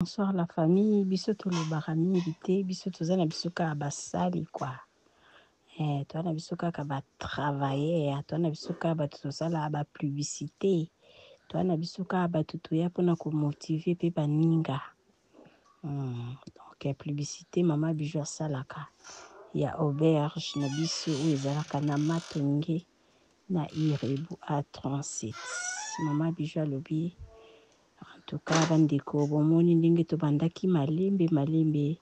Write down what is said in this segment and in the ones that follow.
Bonsoir la famille, biso tolobaka mingi te, biso toza na biso kaka basali kwa. Toza na biso kaka batravailler, toza na biso kaka bato tosala bapublicité, toza na biso kaka bato toya mpona komotive mpe baninga. Donc publicité mama Bijou asalaka ya auberge na biso oyo ezalaka na Matonge na Irebu A37. Mama Bijou alobi en tout cas bandeko bomoni ndenge tobandaki malembe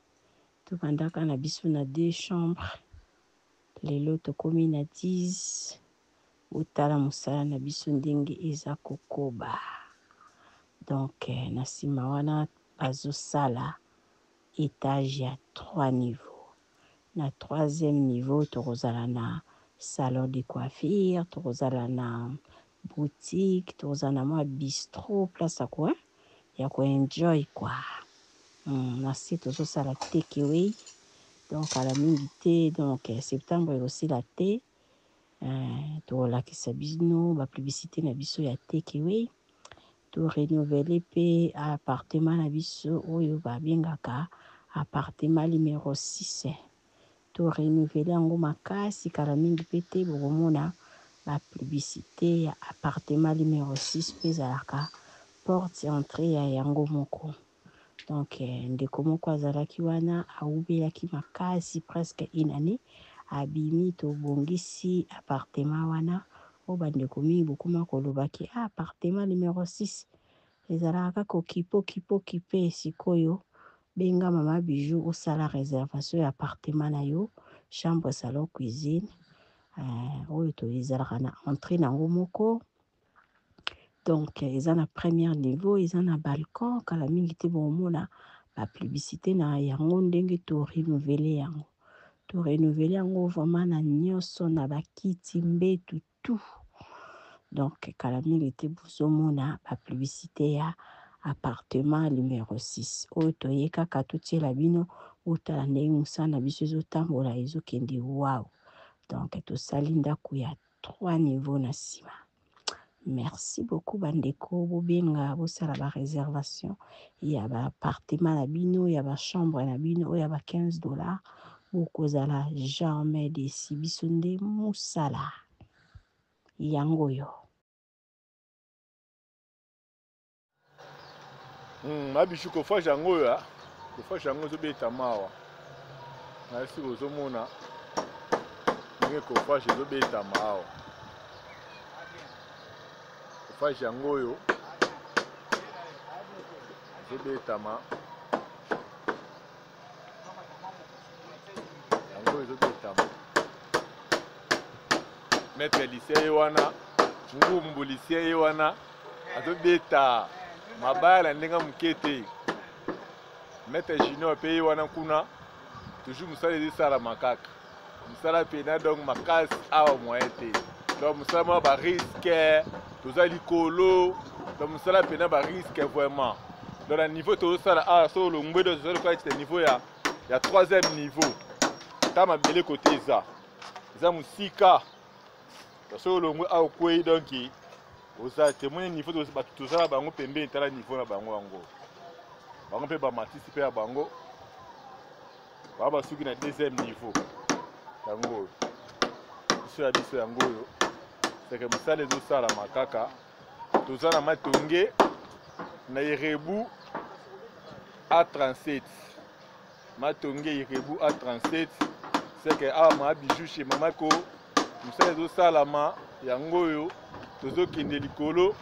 tobandaka na biso na 2 chambres lelo tokomi na 10 otala mosala na biso ndenge eza kokoba. Donc na nsima wana bazosala étage ya 3 niveaux. Na 3e niveau tokozala na salon de coiffure, tokozala na boutique, tokozala na mwa bistrot, place ya enjoy kwa. Na se tozosala take away, donc ala mingi te, donc septembre ekosila te. Tolakisa bino bapublicité na biso ya take away, to renouveler pe appartement na biso oyo babengaka appartement numéro 6. To renouveler yango makasi kala mingi pe te bokomona bapublicité ya appartement numéro 6 pe ezalaka porte entrée ya yango moko. Donc ndeko moko azalaki wana aubelaki makasi presque une année abimi tobongisi appartement wana o bandeko mingi bokuma kolobaki appartement numéro 6 ezalaka kaka okipe sikoyo benga mama Bijou osala réservation ya appartement na yo, chambre, salon, cuisine oyo to ezalaka na entrée nango moko. Donc eza na premier niveau, eza na balcon kala mingi te bomona ba publicité na yango ndenge to renouveler yango. To renouveler yango vraiment na nyonso na bakiti mbetu tout. Donc kala mingi te bozomona ba publicité ya appartement numéro 6. Oyo toyeka kaka totiela bino otala ndenge mosala na biso ezotambola ezokende wow. Donc tosali ndako ya 3 niveaux na nsima. Merci beaucoup bandeko bobenga bosala ba réservation ya ba appartement na bino ya ba chambre na bino oya ba $15 bokozala jamais déçu biso nde mosala yango yo. Mabichu kofasha yango ya kofasha yango ezobeta mawa nasi ozomona ndenge kofasha ezobeta mawa kofasha yango oyo ezobetama yango ezobetama maître lycée wana ngumbu lycée wana azobeta mabala ndenge mukete maître junior pe wana kuna toujours musala ezisala makaka musala pena donc makasi awa moyen te donc musala mwa ba risque toza likolo donc musala pena ba risque vraiment dans le niveau tozosala awa so olongwe do tozali kwa ete niveau ya 3e niveau ta mabele côté eza musika so olongwe awa kwei donc oza témoin niveau tozala bango pembeni tala niveau na bango yango bango mpe bamatisi mpe ya bango baba basuki na 2e niveau yango oyo biso ya biso yango oyo seke mosala ezosala makaka toza na Matonge na Irebu A37 Matonge Irebu A37 seke awa mama Bijou chez mama ko mosala ezosalama yango oyo tozokende likolo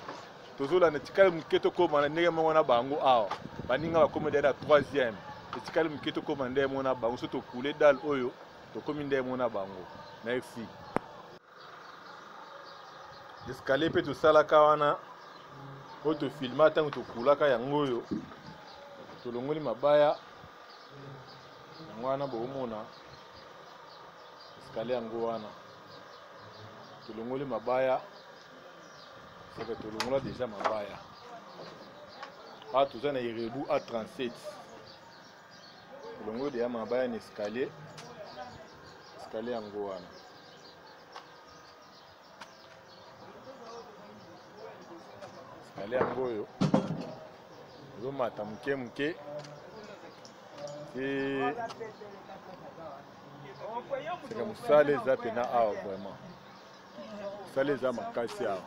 tozolanda tikali moke tokóma na ndenge moko na bango awa baninga bakómi nde na 3e etikali moke tokóma ndenge moko na bango so tokule dale oyo tokómi ndenge moko na bango. Merci. Escalier mpe tosalaka wana oyo tofilma ntango tokulaka yango oyo tolongoli mabaya yango wana bokomona escalier yango wana tolongoli mabaya seke tolongola deja mabaya awa toza na Irebu A37 tolongoli deja mabaya na escalier yango wana escalier yango oyo Zomata muke muke. Et c'est comme ça les apena a vraiment. Ça les a makasi a.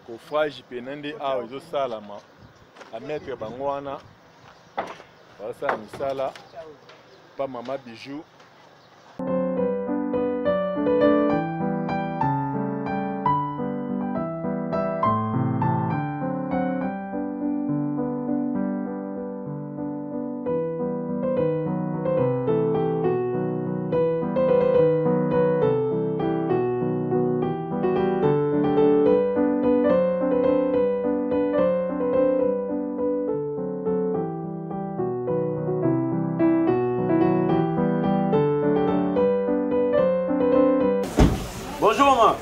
Ko frage penande a zo salama. A mettre bango wana. Ba sa misala pa mama bijou. Bonjour maman.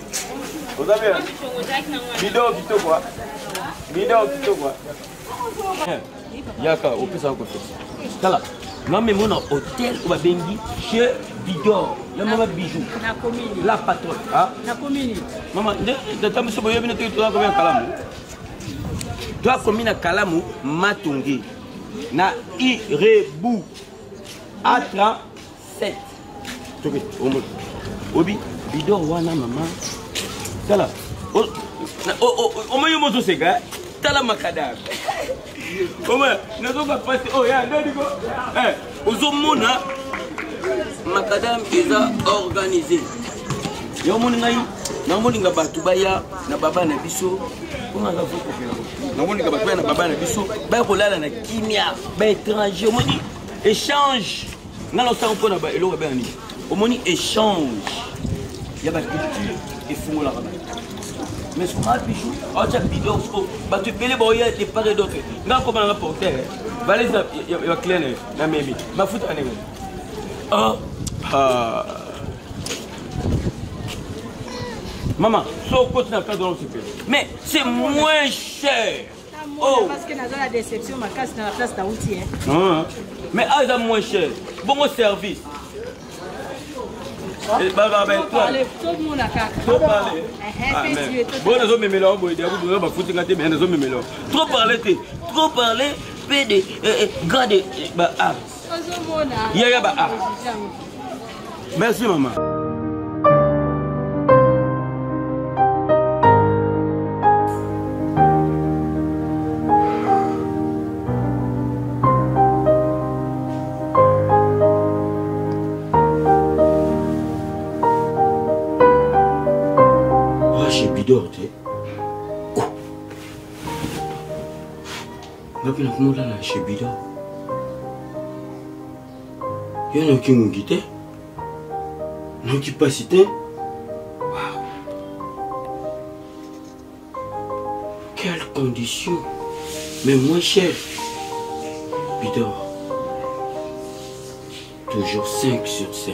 Vous avez un bidon qui quoi? Bidon qui quoi? Yaka, au plus ça côté. Tala. Moi même mon hôtel ou bengi chez Bidor. La maman bijou. Na commune. La patronne. Ah. Na commune. Maman, de temps monsieur boyo bino tu dois combien kalamu? Toi commune à Kalamu Matongi. Na Irebu. A37. OK, Obi Bidor wana maman. Tala. O moyo moto sega. Tala makadar. Comment nous va passer oh ya ndiko. Ozomona makadam eza organisé. Yo moni ngai na moni nga batu baya na baba na biso. Comment nga voko pela. Na moni nga batu na baba na biso. Ba ko lala na kimia, ba étranger moni échange. Ngalo sa mpona ba elo ba ni. O moni échange. Ya ba culture et fungo la baba. Mais ce qu'on a bijou, on a bidon, tu peux les boyer et pas d'autres. Non, comme un rapporteur, valise il va clair, la même. Ma fout à négo. Maman, so continue à faire dans le super. Mais c'est moins cher. Oh, parce que dans la déception, ma casse dans la place d'Aouti. Mais c'est moins cher. Bon service. Tout le monde a trop parlé. Trop parlé, trop parlé, PD, gardez. Merci maman. Bidor te. Ngapi na kumula na chez Bidor. Yo no kingite. No capacité. Waouh. Quelles conditions. Mais moins cher. Bidor. Toujours 5 sur 5.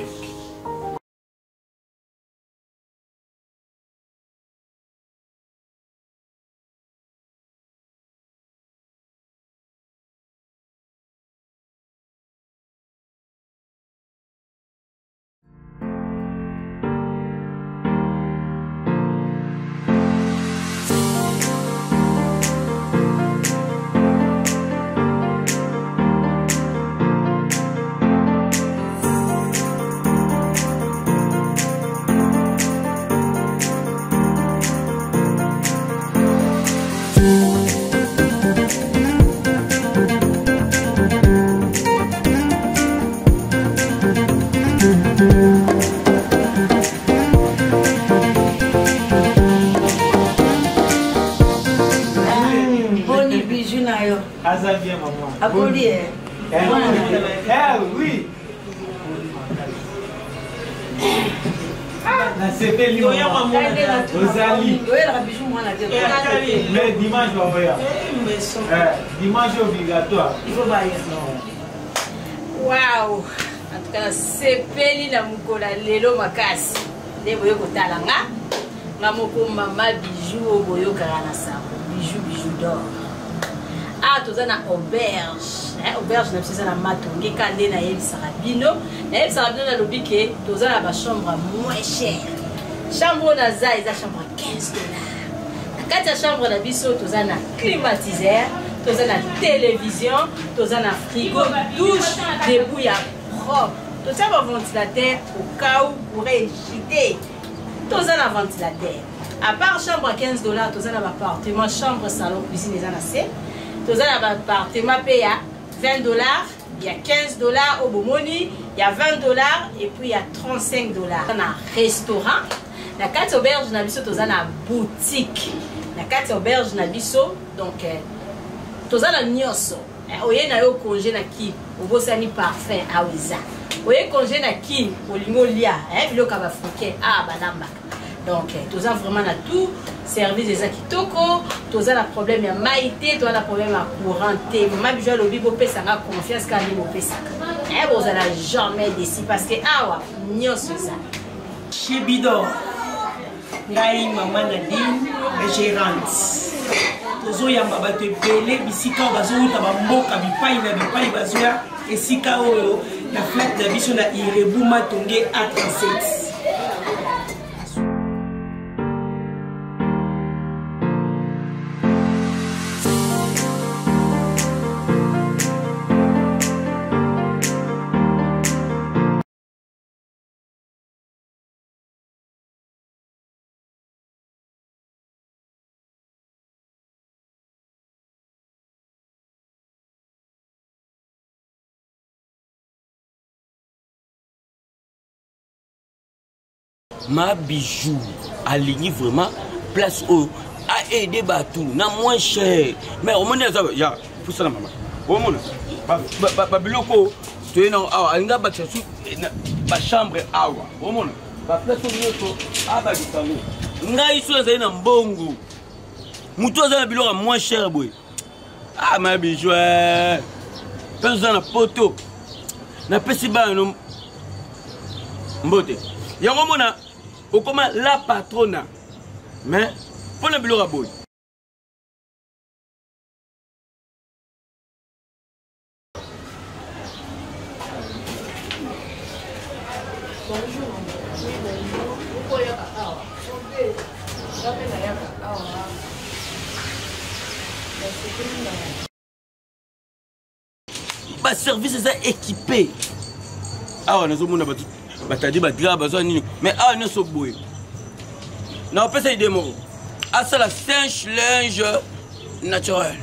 Oui. Mais dimanche, dimanche obligatoire. Il faut bailler. Waouh! En tout cas, c'est peli na mukola lelo makasi. Ndebo yoko talanga. Ngamoko mama bijou boyo karana sako. Bijou d'or. Ah, tout ça na auberge. Auberge na pisa na matonge kande na yebi sarabino. Na yebi sarabino na lobike, tout ça na ba chambre moins chère. Chambre na za eza chambre $15. kati ya chambre na biso toza na climatiseur, toza na télévision, toza na frigo, douche, debout ya propre. Toza ba ventilateur au cas où pourrait jeter. Toza na ventilateur. À part chambre à $15, toza na appartement, chambre, salon, cuisine eza na se. Toza na appartement pay à $20, il y a $15 au Bomoni, il y a $20 et puis il y a $35. On a un restaurant. La carte auberge na biso toza na boutique. La carte auberge na biso donc toza na nyonso. Oye na yo congé na ki, obosani parfum awiza. Oye congé na ki, olingo lia, biloko ba africain balamba. Donc toza vraiment na tout service des akitoko, toza na problème ya maïté, toza na problème ya couranté. Mama bijou lobi bo pesa nga confiance ka ni mo pesa. Boza na jamais déci parce que awa nyonso ça. Chez Bidor. Ngai maman Nadine, gérante. Tozo yamba bato ebele bisika bazouta bamboka bipai na bipai bazoya esika oyo na flat na biso na Irebuma Tonge A37. Ma bijou aligné vraiment place où a aidé batou na moins cher mais au moins ça ya pour ça maman au moins ba biloko tu es non ah nga ba tsu ba chambre awa au moins ba place où nyoko aba ditango nga iso za na mbongo muto za na biloko moins cher boy ah ma bijou pensa na poto na pesi ba no mbote yango mona au comment la patrona mais pour le biloko boy ba service est équipé ah on a zo mona ba batadi badra bazwa nini mais ah ne so boy na pesa idemo asa la singe linge naturel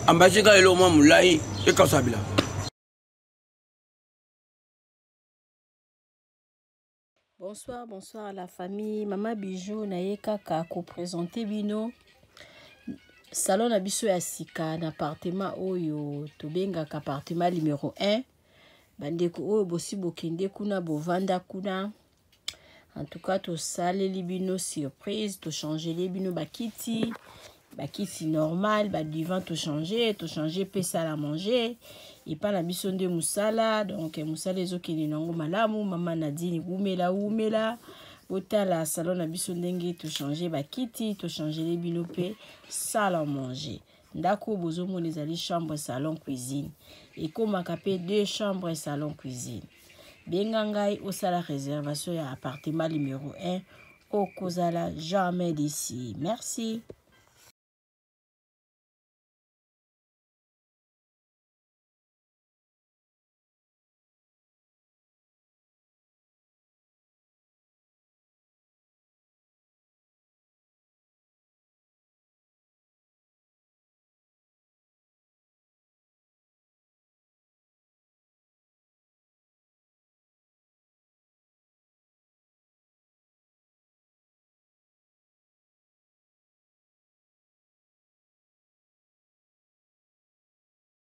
ambachika elo mwa mulai e kasabila. Bonsoir à la famille. Maman Bijou na kaka ko présenter bino salon na biso ya sika na appartement oyo tobenga ka appartement numéro 1. Bandeko oyo bosi bokende kuna bovanda kuna. En tout cas to saleli bino surprise, to changer les bino bakiti normal, ba divan to changer pesa la manger et pas la biso nde musala donc musala ezokende nango malamu. Mama Nadine umela botala salon na biso ndenge to changer bakiti, to changer les bino pe salle à manger. Ndako bozomona ezali chambre salon cuisine. Et comme à capé 2 chambres et salon cuisine. Bengangai au sala réservation à appartement numéro 1 au Kozala jamais d'ici. Merci.